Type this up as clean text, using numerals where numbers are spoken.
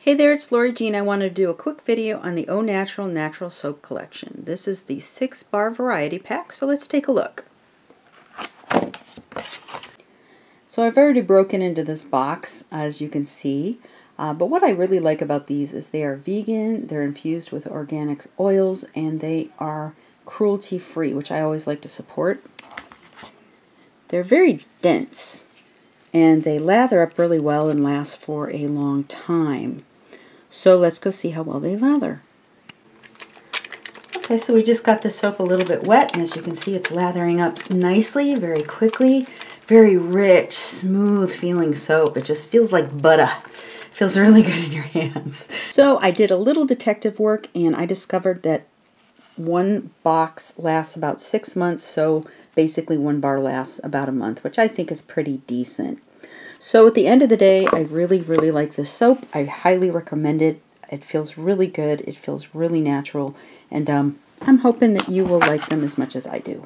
Hey there, it's Lori Jean. I wanted to do a quick video on the Au Natural Natural Soap Collection. This is the 6-bar variety pack, so let's take a look. So I've already broken into this box, as you can see. But what I really like about these is they are vegan, they're infused with organic oils, and they are cruelty-free, which I always like to support. They're very dense, and they lather up really well and last for a long time. So let's go see how well they lather. Okay, so we just got the soap a little bit wet, and as you can see, it's lathering up nicely, very quickly. Very rich, smooth feeling soap. It just feels like butter. Feels really good in your hands. So I did a little detective work, and I discovered that one box lasts about 6 months, so basically 1 bar lasts about a month, which I think is pretty decent. So at the end of the day, I really like this soap. I highly recommend it. It feels really good. It feels really natural. And I'm hoping that you will like them as much as I do.